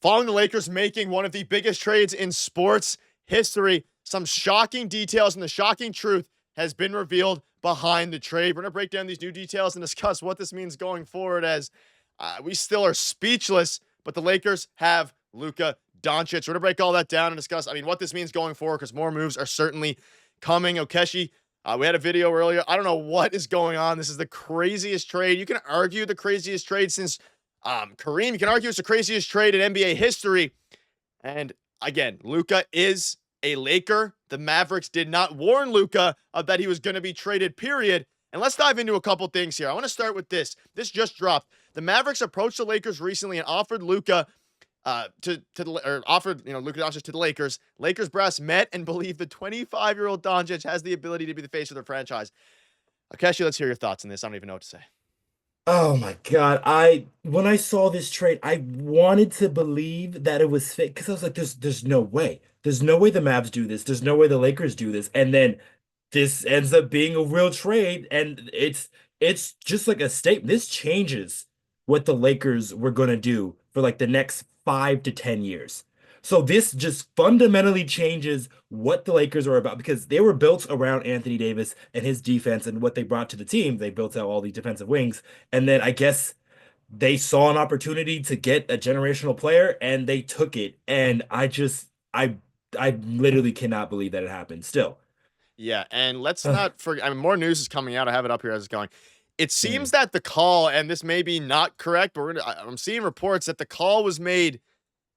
Following the Lakers making one of the biggest trades in sports history, some shocking details and the shocking truth has been revealed behind the trade. We're going to break down these new details and discuss what this means going forward as we still are speechless, but the Lakers have Luka Doncic. We're going to break all that down and discuss, what this means going forward because more moves are certainly coming. Okechi, we had a video earlier. I don't know what is going on. This is the craziest trade. You can argue the craziest trade since Kareem. You can argue it's the craziest trade in NBA history. And again, Luka is a Laker. The Mavericks did not warn Luka that he was going to be traded, period. And let's dive into a couple things here. I want to start with this. This just dropped. The Mavericks approached the Lakers recently and offered Luka Luka Doncic to the Lakers. Lakers brass met and believe the 25-year-old Doncic has the ability to be the face of their franchise. Akeshi, let's hear your thoughts on this. I don't even know what to say. Oh my God. When I saw this trade, I wanted to believe that it was fake because I was like, there's no way. There's no way the Mavs do this. There's no way the Lakers do this. And then this ends up being a real trade, and it's just like a statement. This changes what the Lakers were gonna do for like the next 5 to 10 years. So this just fundamentally changes what the Lakers are about because they were built around Anthony Davis and his defense and what they brought to the team. They built out all these defensive wings. And then I guess they saw an opportunity to get a generational player and they took it. And I literally cannot believe that it happened still. Yeah, and let's Ugh. not forget. More news is coming out. I have it up here as it's going. It Mm. seems that the call, and this may be not correct, but I'm seeing reports that the call was made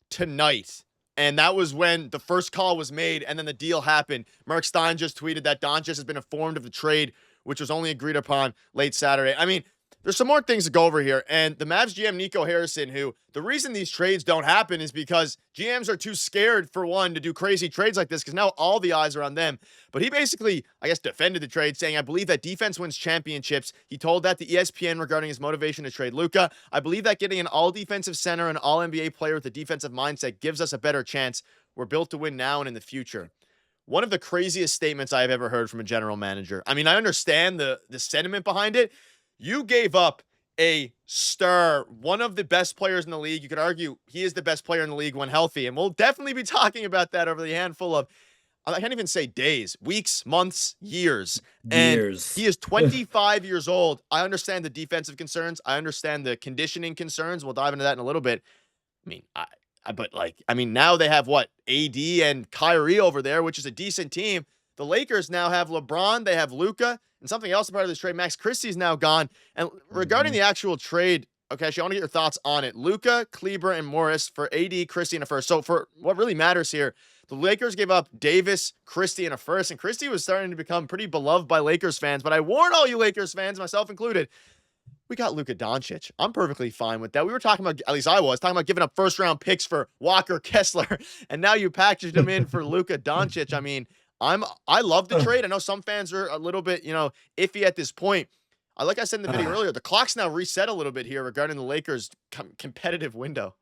tonight. And that was when the first call was made, and then the deal happened. Mark Stein just tweeted that Doncic has been informed of the trade, which was only agreed upon late Saturday. There's some more things to go over here. And the Mavs GM, Nico Harrison, who the reason these trades don't happen is because GMs are too scared, for one, to do crazy trades like this because now all the eyes are on them. But he basically, I guess, defended the trade, saying, I believe that defense wins championships. He told that to ESPN regarding his motivation to trade Luka. I believe that getting an all defensive center and all NBA player with a defensive mindset gives us a better chance. We're built to win now and in the future. One of the craziest statements I have ever heard from a general manager. I understand the sentiment behind it. You gave up a star, one of the best players in the league. You could argue he is the best player in the league when healthy, and we'll definitely be talking about that over the handful of, I can't even say days, weeks, months, years. And he Years. is 25 years old. I understand the defensive concerns. I understand the conditioning concerns. We'll dive into that in a little bit. Now they have what? AD and Kyrie over there, which is a decent team. The Lakers now have LeBron, they have Luka, and something else about this trade. Max Christie's now gone. And regarding Mhm. the actual trade, okay, so I want to get your thoughts on it. Luka, Kleber, and Morris for AD, Christie, and a first. So for what really matters here, the Lakers gave up Davis, Christie, and a first, and Christie was starting to become pretty beloved by Lakers fans. But I warn all you Lakers fans, myself included, we got Luka Doncic. I'm perfectly fine with that. We were talking about, at least I was, talking about giving up first round picks for Walker Kessler, and now you packaged him in for Luka Doncic. I love the trade. I know some fans are a little bit, iffy at this point. Like I said in the video Ah. earlier, the clock's now reset a little bit here regarding the Lakers' competitive window.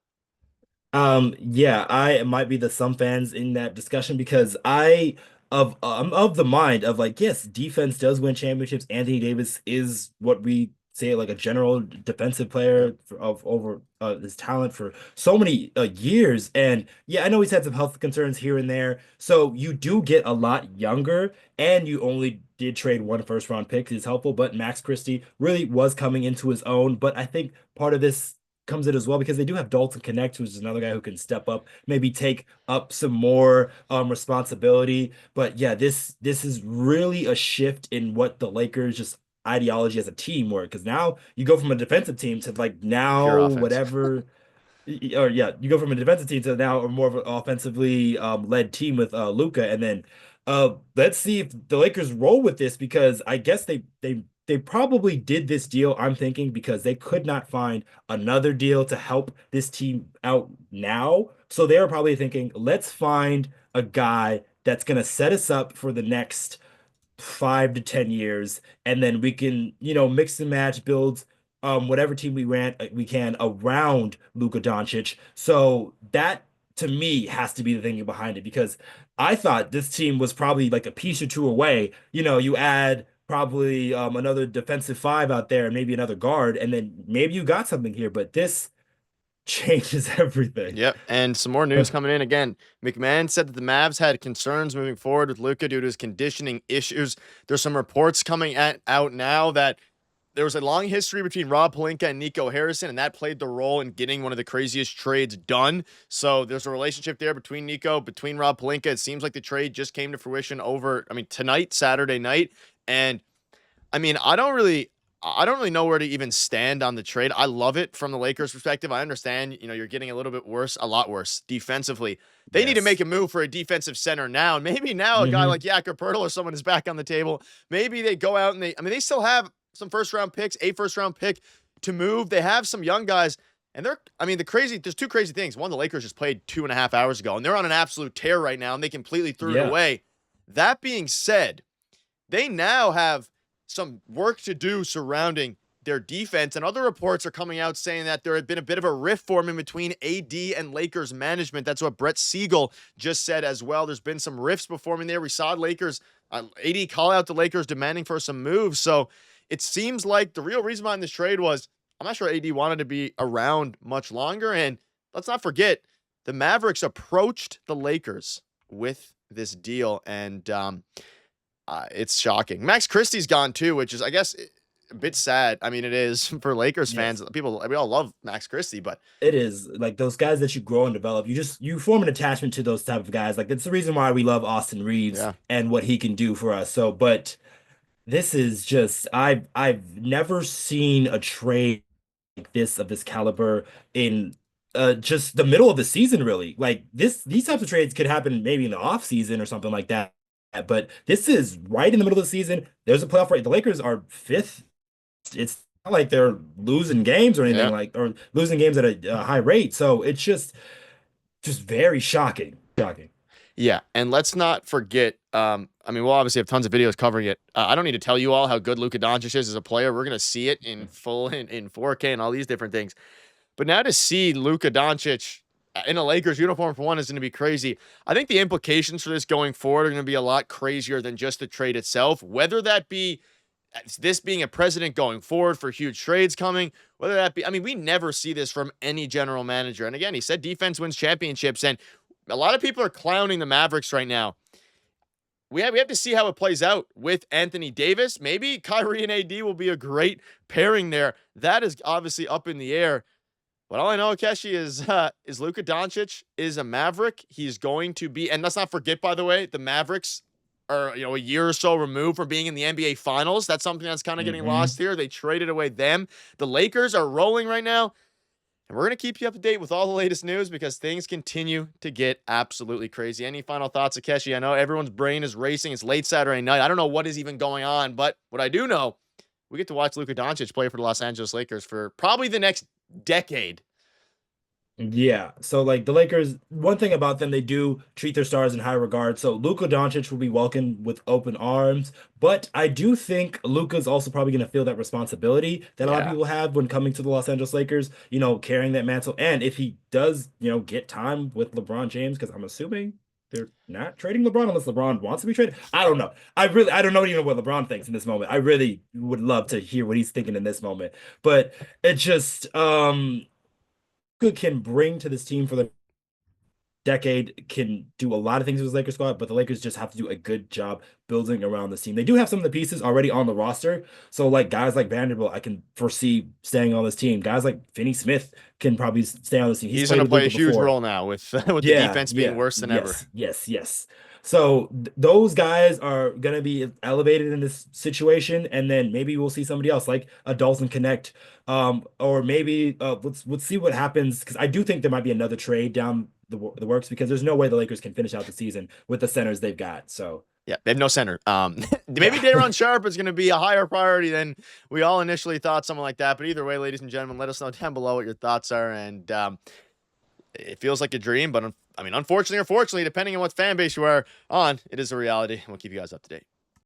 Yeah, I might be the some fans in that discussion because I'm of the mind of like, yes, defense does win championships. Anthony Davis is what we say like a general defensive Yep. player of over his talent for so many years. And yeah, I know he's had some health concerns here and there. So you do get a lot younger, and you only did trade one first round pick is helpful. But Max Christie really was coming into his own. But I think part of this comes in as well because they do have Dalton Knecht, who's another guy who can step up, maybe take up some more responsibility. But yeah, this is really a shift in what the Lakers just ideology as a team were because now you go from a defensive team to like now Pure offense. whatever or yeah, you go from a defensive team to now a more of an offensively led team with Luka, and then let's see if the Lakers roll with this because I guess they probably did this deal, I'm thinking, because they could not find another deal to help this team out now. So they were probably thinking, let's find a guy that's gonna set us up for the next 5 to 10 years, and then we can, mix and match, build whatever team we can around Luka Doncic. So that to me has to be the thinking behind it because I thought this team was probably like a piece or two away. You add probably another defensive five out there and maybe another guard, and then maybe you got something here. But this changes everything. Yep. And some more news coming in again. McMahon said that the Mavs had concerns moving forward with Luka due to his conditioning issues. There's some reports coming out now that there was a long history between Rob Pelinka and Nico Harrison, and that played the role in getting one of the craziest trades done. So there's a relationship there between Rob Pelinka. It seems like the trade just came to fruition tonight, Saturday night. And I don't really know where to even stand on the trade. I love it from the Lakers' perspective. I understand, you're getting a little bit worse, a lot worse defensively. They need to make Yes. a move for a defensive center now. And maybe now a guy Hmm. like Jakob Poeltl or someone is back on the table. Maybe they go out and they still have some first-round picks, a first-round pick to move. They have some young guys. And there's two crazy things. One, the Lakers just played 2.5 hours ago, and they're on an absolute tear right now, and they completely threw it Yeah. away. That being said, they now have some work to do surrounding their defense, and other reports are coming out saying that there had been a bit of a rift forming between AD and Lakers management. That's what Brett Siegel just said as well. There's been some rifts forming there. We saw AD call out the Lakers demanding for some moves. So it seems like the real reason behind this trade was I'm not sure AD wanted to be around much longer. And let's not forget, the Mavericks approached the Lakers with this deal, and it's shocking. Max Christie's gone too, which is, I guess, a bit sad. I mean, it is for Lakers fans. Yes. We all love Max Christie, but It is like those guys that you grow and develop. You form an attachment to those type of guys. Like it's the reason why we love Austin Reaves yeah, and what he can do for us. So, but this is just I've never seen a trade like this of this caliber in just the middle of the season, really. Like these types of trades could happen maybe in the off season or something like that. But this is right in the middle of the season. There's a playoff rate. The Lakers are fifth. It's not like they're losing games or anything yeah, like or losing games at a high rate. So it's just very shocking. Shocking. yeah. And let's not forget. We'll obviously have tons of videos covering it. I don't need to tell you all how good Luka Doncic is as a player. We're gonna see it in full in 4K and all these different things. But now to see Luka Doncic in a Lakers uniform for one is going to be crazy. I think the implications for this going forward are going to be a lot crazier than just the trade itself. Whether that be this being a precedent going forward for huge trades coming, whether that be, we never see this from any general manager. And again, he said defense wins championships, and a lot of people are clowning the Mavericks right now. We have to see how it plays out with Anthony Davis. Maybe Kyrie and AD will be a great pairing there. That is obviously up in the air. But all I know, Akechi, is Luka Doncic is a Maverick. He's going to be, and let's not forget, by the way, the Mavericks are a year or so removed from being in the NBA Finals. That's something that's kind of getting Hmm. lost here. They traded away them. The Lakers are rolling right now, and we're gonna keep you up to date with all the latest news because things continue to get absolutely crazy. Any final thoughts, Akechi? I know everyone's brain is racing. It's late Saturday night. I don't know what is even going on, but what I do know, we get to watch Luka Doncic play for the Los Angeles Lakers for probably the next decade. Yeah. So like the Lakers, one thing about them, they do treat their stars in high regard. So Luka Doncic will be welcomed with open arms. But I do think Luka's also probably going to feel that responsibility that a lot of Yeah. people have when coming to the Los Angeles Lakers, carrying that mantle. And if he does, get time with LeBron James, because I'm assuming they're not trading LeBron unless LeBron wants to be traded. I don't know. I don't know even what LeBron thinks in this moment. I really would love to hear what he's thinking in this moment. But it just can bring to this team for the decade, can do a lot of things with his Lakers squad, but the Lakers just have to do a good job building around this team. They do have some of the pieces already on the roster. So like guys like Vanderbilt, I can foresee staying on this team. Guys like Finney Smith can probably stay on this team. He's He's played gonna with play a Luka huge before. role now with with the Yeah, defense being yeah, worse than ever. yes. So those guys are gonna be elevated in this situation, and then maybe we'll see somebody else like a Dalton Knecht, or maybe let's see what happens because I do think there might be another trade down the works because there's no way the Lakers can finish out the season with the centers they've got. So Yeah, they have no center. Maybe yeah, Day'Ron Sharpe is going to be a higher priority than we all initially thought, something like that. But either way, ladies and gentlemen, let us know down below what your thoughts are. And it feels like a dream, but unfortunately or fortunately, depending on what fan base you are on, it is a reality. We'll keep you guys up to date.